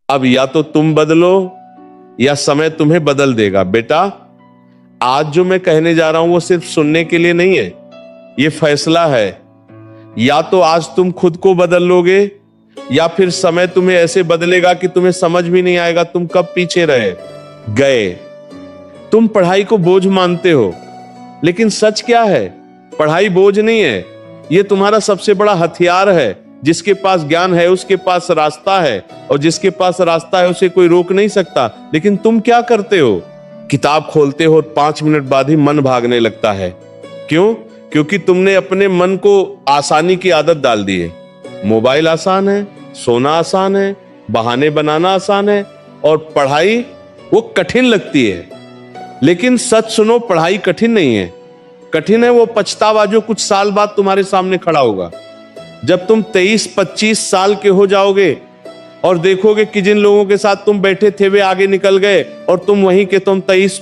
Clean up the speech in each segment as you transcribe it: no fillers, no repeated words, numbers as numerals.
अब या तो तुम बदलो या समय तुम्हें बदल देगा। बेटा, आज जो मैं कहने जा रहा हूं वो सिर्फ सुनने के लिए नहीं है, ये फैसला है। या तो आज तुम खुद को बदल लोगे या फिर समय तुम्हें ऐसे बदलेगा कि तुम्हें समझ भी नहीं आएगा तुम कब पीछे रह गए। तुम पढ़ाई को बोझ मानते हो, लेकिन सच क्या है? पढ़ाई बोझ नहीं है, ये तुम्हारा सबसे बड़ा हथियार है। जिसके पास ज्ञान है उसके पास रास्ता है, और जिसके पास रास्ता है उसे कोई रोक नहीं सकता। लेकिन तुम क्या करते हो? किताब खोलते हो और 5 मिनट बाद ही मन भागने लगता है। क्यों? क्योंकि तुमने अपने मन को आसानी की आदत डाल दी है। मोबाइल आसान है, सोना आसान है, बहाने बनाना आसान है, और पढ़ाई वो कठिन लगती है। लेकिन सच सुनो, पढ़ाई कठिन नहीं है। कठिन है वो पछतावा जो कुछ साल बाद तुम्हारे सामने खड़ा होगा। जब तुम 23-25 साल के हो जाओगे और देखोगे कि जिन लोगों के साथ तुम बैठे थे वे आगे निकल गए और तुम वहीं के तुम 23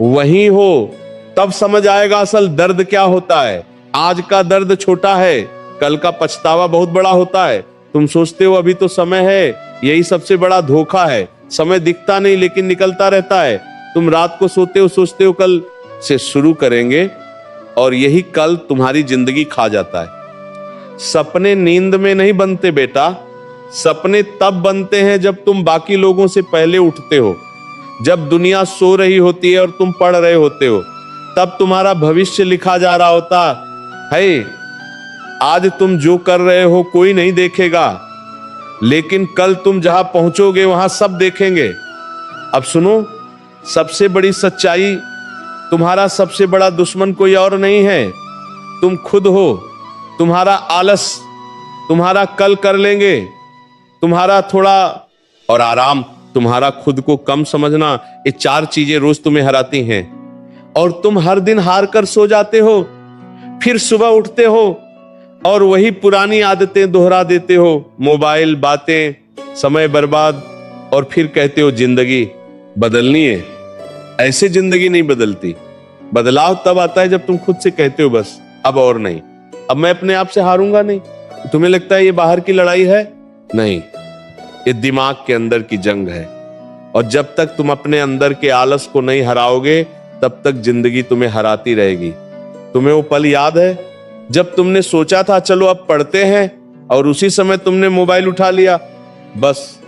वहीं हो, तब समझ आएगा असल दर्द क्या होता है। आज का दर्द छोटा है, कल का पछतावा बहुत बड़ा होता है। तुम सोचते हो अभी तो समय है, यही सबसे बड़ा धोखा है। समय दिखता नहीं लेकिन निकलता रहता है। तुम रात को सोते हो, सोचते हो कल से शुरू करेंगे, और यही कल तुम्हारी जिंदगी खा जाता है। सपने नींद में नहीं बनते बेटा, सपने तब बनते हैं जब तुम बाकी लोगों से पहले उठते हो। जब दुनिया सो रही होती है और तुम पढ़ रहे होते हो, तब तुम्हारा भविष्य लिखा जा रहा होता है। आज तुम जो कर रहे हो कोई नहीं देखेगा, लेकिन कल तुम जहां पहुंचोगे वहां सब देखेंगे। अब सुनो, सबसे बड़ी सच्चाई, तुम्हारा सबसे बड़ा दुश्मन कोई और नहीं है, तुम खुद हो। तुम्हारा आलस, तुम्हारा कल कर लेंगे, तुम्हारा थोड़ा और आराम, तुम्हारा खुद को कम समझना, ये 4 चीजें रोज तुम्हें हराती हैं। और तुम हर दिन हार कर सो जाते हो, फिर सुबह उठते हो और वही पुरानी आदतें दोहरा देते हो। मोबाइल, बातें, समय बर्बाद, और फिर कहते हो जिंदगी बदलनी है। ऐसे जिंदगी नहीं बदलती। बदलाव तब आता है जब तुम खुद से कहते हो बस अब और नहीं, अब मैं अपने आप से हारूंगा नहीं। तुम्हें लगता है ये बाहर की लड़ाई है? नहीं, ये दिमाग के अंदर की जंग है। और जब तक तुम अपने अंदर के आलस को नहीं हराओगे तब तक जिंदगी तुम्हें हराती रहेगी। तुम्हें वो पल याद है जब तुमने सोचा था चलो अब पढ़ते हैं, और उसी समय तुमने मोबाइल उठा लिया? बस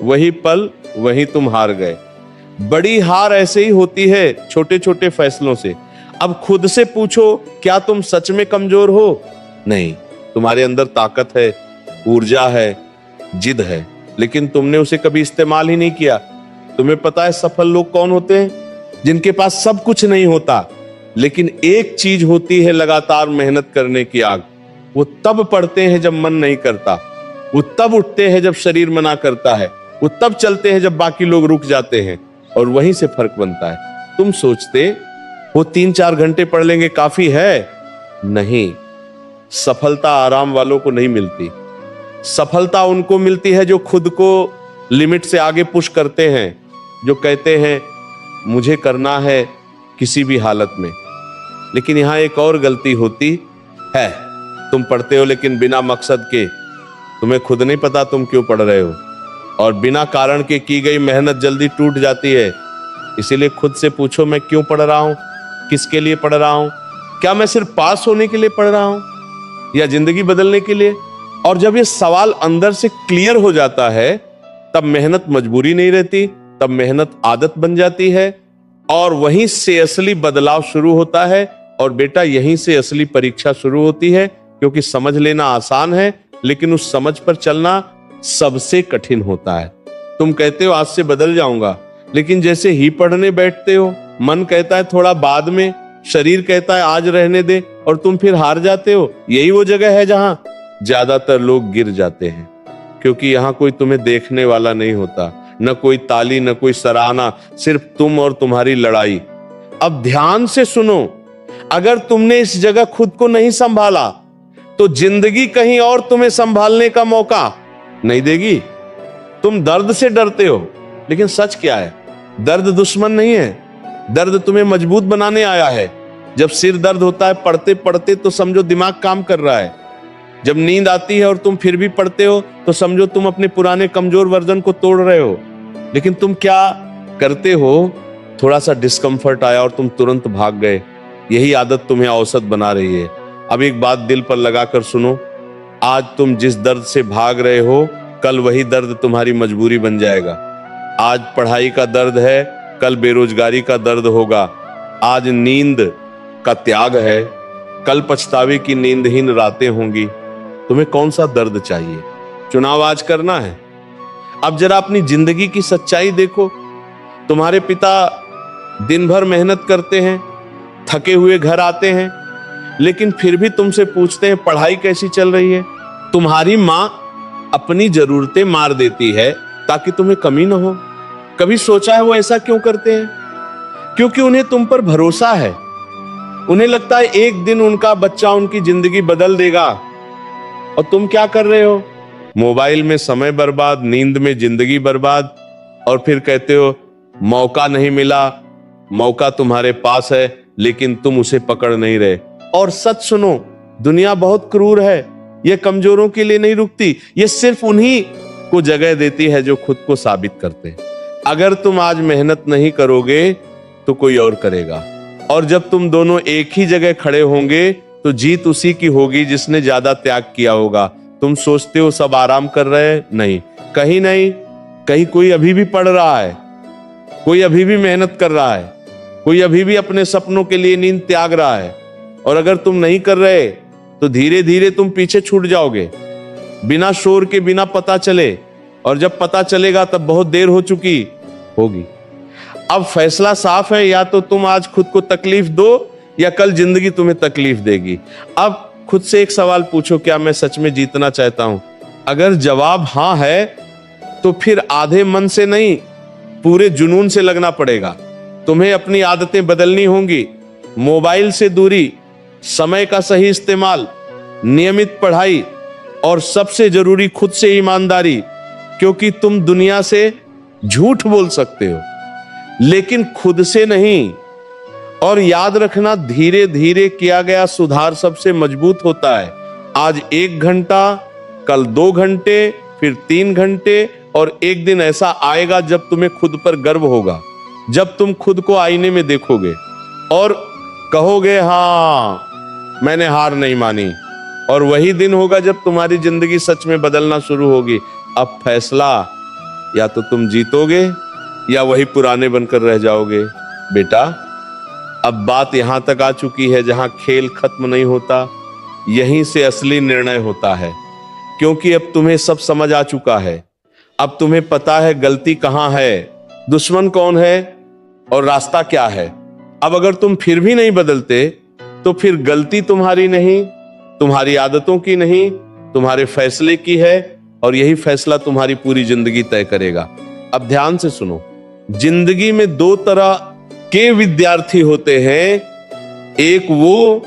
वही पल, वही तुम हार गए। बड़ी हार ऐसे ही होती है, छोटे छोटे फैसलों से। अब खुद से पूछो, क्या तुम सच में कमजोर हो? नहीं, तुम्हारे अंदर ताकत है, ऊर्जा है, जिद है, लेकिन तुमने उसे कभी इस्तेमाल ही नहीं किया। तुम्हें पता है सफल लोग कौन होते हैं? जिनके पास सब कुछ नहीं होता, लेकिन एक चीज होती है, लगातार मेहनत करने की आग। वो तब पढ़ते हैं जब मन नहीं करता, वो तब उठते हैं जब शरीर मना करता है, वो तब चलते हैं जब बाकी लोग रुक जाते हैं, और वहीं से फर्क बनता है। तुम सोचते वो 3-4 घंटे पढ़ लेंगे काफी है? नहीं, सफलता आराम वालों को नहीं मिलती। सफलता उनको मिलती है जो खुद को लिमिट से आगे पुश करते हैं, जो कहते हैं मुझे करना है किसी भी हालत में। लेकिन यहां एक और गलती होती है, तुम पढ़ते हो लेकिन बिना मकसद के। तुम्हें खुद नहीं पता तुम क्यों पढ़ रहे हो, और बिना कारण के की गई मेहनत जल्दी टूट जाती है। इसीलिए खुद से पूछो, मैं क्यों पढ़ रहा हूं? किसके लिए पढ़ रहा हूं? क्या मैं सिर्फ पास होने के लिए पढ़ रहा हूं या जिंदगी बदलने के लिए? और जब ये सवाल अंदर से क्लियर हो जाता है, तब मेहनत मजबूरी नहीं रहती, तब मेहनत आदत बन जाती है, और वहीं से असली बदलाव शुरू होता है। और बेटा, यहीं से असली परीक्षा शुरू होती है, क्योंकि समझ लेना आसान है, लेकिन उस समझ पर चलना सबसे कठिन होता है। तुम कहते हो आज से बदल जाऊंगा, लेकिन जैसे ही पढ़ने बैठते हो, मन कहता है थोड़ा बाद में, शरीर कहता है आज रहने दे, और तुम फिर हार जाते हो। यही वो जगह है जहां ज्यादातर लोग गिर जाते हैं, क्योंकि यहां कोई तुम्हें देखने वाला नहीं होता, न कोई ताली, न कोई सराहना, सिर्फ तुम और तुम्हारी लड़ाई। अब ध्यान से सुनो, अगर तुमने इस जगह खुद को नहीं संभाला तो जिंदगी कहीं और तुम्हें संभालने का मौका नहीं देगी। तुम दर्द से डरते हो, लेकिन सच क्या है? दर्द दुश्मन नहीं है, दर्द तुम्हें मजबूत बनाने आया है। जब सिर दर्द होता है पढ़ते पढ़ते, तो समझो दिमाग काम कर रहा है। जब नींद आती है और तुम फिर भी पढ़ते हो तो समझो तुम अपने पुराने कमजोर वर्जन को तोड़ रहे हो। लेकिन तुम क्या करते हो, थोड़ा सा डिस्कंफर्ट आया और तुम तुरंत भाग गए। यही आदत तुम्हें औसत बना रही है। अब एक बात दिल पर लगाकर सुनो, आज तुम जिस दर्द से भाग रहे हो, कल वही दर्द तुम्हारी मजबूरी बन जाएगा। आज पढ़ाई का दर्द है, कल बेरोजगारी का दर्द होगा। आज नींद का त्याग है, कल पछतावे की नींदहीन रातें होंगी। तुम्हें कौन सा दर्द चाहिए? चुनाव आज करना है। अब जरा अपनी जिंदगी की सच्चाई देखो। तुम्हारे पिता दिन भर मेहनत करते हैं, थके हुए घर आते हैं, लेकिन फिर भी तुमसे पूछते हैं पढ़ाई कैसी चल रही है। तुम्हारी मां अपनी जरूरतें मार देती है ताकि तुम्हें कमी ना हो। कभी सोचा है वो ऐसा क्यों करते हैं? क्योंकि उन्हें तुम पर भरोसा है। उन्हें लगता है एक दिन उनका बच्चा उनकी जिंदगी बदल देगा। और तुम क्या कर रहे हो? मोबाइल में समय बर्बाद, नींद में जिंदगी बर्बाद, और फिर कहते हो मौका नहीं मिला। मौका तुम्हारे पास है लेकिन तुम उसे पकड़ नहीं रहे। और सच सुनो, दुनिया बहुत क्रूर है। यह कमजोरों के लिए नहीं रुकती, यह सिर्फ उन्हीं को जगह देती है जो खुद को साबित करते हैं। अगर तुम आज मेहनत नहीं करोगे तो कोई और करेगा, और जब तुम दोनों एक ही जगह खड़े होंगे तो जीत उसी की होगी जिसने ज्यादा त्याग किया होगा। तुम सोचते हो सब आराम कर रहे हैं, नहीं, कहीं कोई अभी भी पढ़ रहा है, कोई अभी भी मेहनत कर रहा है, कोई अभी भी अपने सपनों के लिए नींद त्याग रहा है। और अगर तुम नहीं कर रहे तो धीरे धीरे तुम पीछे छूट जाओगे, बिना शोर के, बिना पता चले। और जब पता चलेगा तब बहुत देर हो चुकी होगी। अब फैसला साफ है, या तो तुम आज खुद को तकलीफ दो या कल जिंदगी तुम्हें तकलीफ देगी। अब खुद से एक सवाल पूछो, क्या मैं सच में जीतना चाहता हूं? अगर जवाब हां है तो फिर आधे मन से नहीं, पूरे जुनून से लगना पड़ेगा। तुम्हें अपनी आदतें बदलनी होंगी। मोबाइल से दूरी, समय का सही इस्तेमाल, नियमित पढ़ाई, और सबसे जरूरी खुद से ईमानदारी। क्योंकि तुम दुनिया से झूठ बोल सकते हो लेकिन खुद से नहीं। और याद रखना, धीरे धीरे किया गया सुधार सबसे मजबूत होता है। आज 1 घंटा, कल 2 घंटे, फिर 3 घंटे, और एक दिन ऐसा आएगा जब तुम्हें खुद पर गर्व होगा, जब तुम खुद को आईने में देखोगे और कहोगे हाँ, मैंने हार नहीं मानी। और वही दिन होगा जब तुम्हारी जिंदगी सच में बदलना शुरू होगी। अब फैसला, या तो तुम जीतोगे या वही पुराने बनकर रह जाओगे। बेटा, अब बात यहां तक आ चुकी है जहां खेल खत्म नहीं होता, यहीं से असली निर्णय होता है। क्योंकि अब तुम्हें सब समझ आ चुका है। अब तुम्हें पता है गलती कहां है, दुश्मन कौन है और रास्ता क्या है। अब अगर तुम फिर भी नहीं बदलते तो फिर गलती तुम्हारी नहीं, तुम्हारी आदतों की नहीं, तुम्हारे फैसले की है। और यही फैसला तुम्हारी पूरी जिंदगी तय करेगा। अब ध्यान से सुनो, जिंदगी में 2 तरह के विद्यार्थी होते हैं। एक वो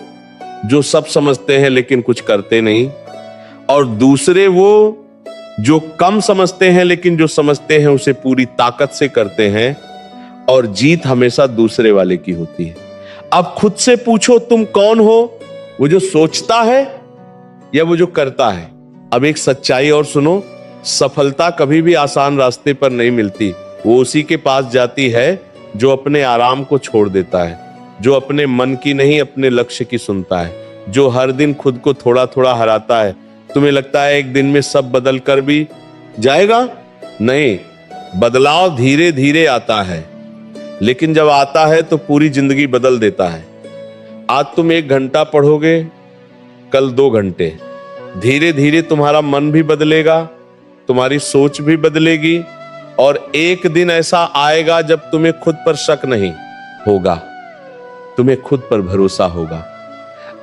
जो सब समझते हैं लेकिन कुछ करते नहीं, और दूसरे वो जो कम समझते हैं लेकिन जो समझते हैं उसे पूरी ताकत से करते हैं। और जीत हमेशा दूसरे वाले की होती है। अब खुद से पूछो, तुम कौन हो? वो जो सोचता है या वो जो करता है? अब एक सच्चाई और सुनो, सफलता कभी भी आसान रास्ते पर नहीं मिलती। वो उसी के पास जाती है जो अपने आराम को छोड़ देता है, जो अपने मन की नहीं अपने लक्ष्य की सुनता है, जो हर दिन खुद को थोड़ा थोड़ा हराता है। तुम्हें लगता है एक दिन में सब बदल कर भी जाएगा? नहीं, बदलाव धीरे धीरे आता है, लेकिन जब आता है तो पूरी जिंदगी बदल देता है। आज तुम 1 घंटा पढ़ोगे, कल 2 घंटे। धीरे धीरे तुम्हारा मन भी बदलेगा, तुम्हारी सोच भी बदलेगी, और एक दिन ऐसा आएगा जब तुम्हें खुद पर शक नहीं होगा, तुम्हें खुद पर भरोसा होगा।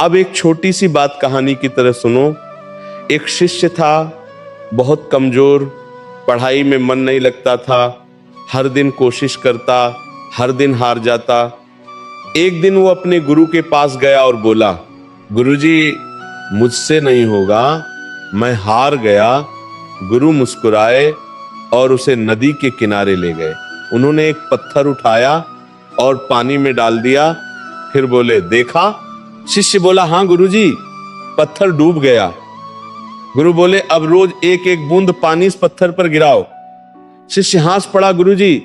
अब एक छोटी सी बात कहानी की तरह सुनो। एक शिष्य था, बहुत कमजोर, पढ़ाई में मन नहीं लगता था, हर दिन कोशिश करता, हर दिन हार जाता। एक दिन वो अपने गुरु के पास गया और बोला, गुरुजी, मुझसे नहीं होगा, मैं हार गया। गुरु मुस्कुराए और उसे नदी के किनारे ले गए। उन्होंने एक पत्थर उठाया और पानी में डाल दिया, फिर बोले, देखा? शिष्य बोला, हाँ गुरुजी। पत्थर डूब गया। गुरु बोले अब रोज एक एक बूंद पानी इस पत्थर पर गिराओ। शिष्य हंस पड़ा, गुरु जी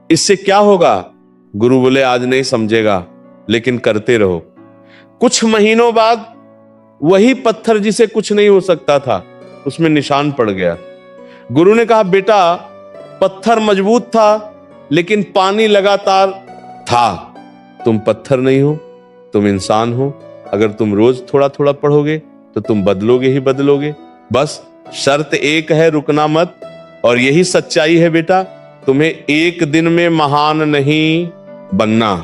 इससे क्या होगा? गुरु बोले आज नहीं समझेगा, लेकिन करते रहो। कुछ महीनों बाद वही पत्थर जिसे कुछ नहीं हो सकता था, उसमें निशान पड़ गया। गुरु ने कहा बेटा पत्थर मजबूत था, लेकिन पानी लगातार था। तुम पत्थर नहीं हो, तुम इंसान हो। अगर तुम रोज थोड़ा थोड़ा पढ़ोगे तो तुम बदलोगे ही बदलोगे। बस शर्त एक है, रुकना मत। और यही सच्चाई है बेटा, तुम्हें एक दिन में महान नहीं बनना,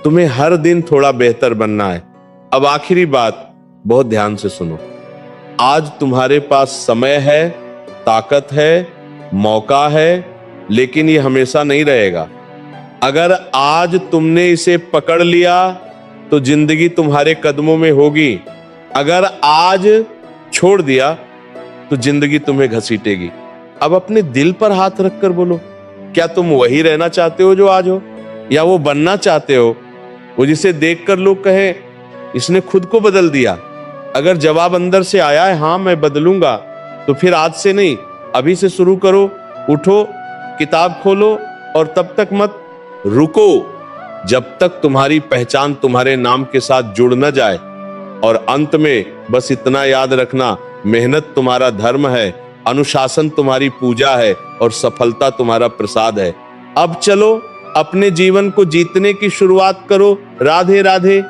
तुम्हें हर दिन थोड़ा बेहतर बनना है। अब आखिरी बात बहुत ध्यान से सुनो। आज तुम्हारे पास समय है, ताकत है, मौका है, लेकिन ये हमेशा नहीं रहेगा। अगर आज तुमने इसे पकड़ लिया तो जिंदगी तुम्हारे कदमों में होगी। अगर आज छोड़ दिया तो जिंदगी तुम्हें घसीटेगी। अब अपने दिल पर हाथ रखकर बोलो, क्या तुम वही रहना चाहते हो जो आज हो, या वो बनना चाहते हो वो जिसे देखकर लोग कहें इसने खुद को बदल दिया? अगर जवाब अंदर से आया है हाँ मैं बदलूंगा, तो फिर आज से नहीं अभी से शुरू करो। उठो, किताब खोलो और तब तक मत रुको जब तक तुम्हारी पहचान तुम्हारे नाम के साथ जुड़ न जाए। और अंत में बस इतना याद रखना, मेहनत तुम्हारा धर्म है, अनुशासन तुम्हारी पूजा है और सफलता तुम्हारा प्रसाद है। अब चलो अपने जीवन को जीतने की शुरुआत करो। राधे राधे।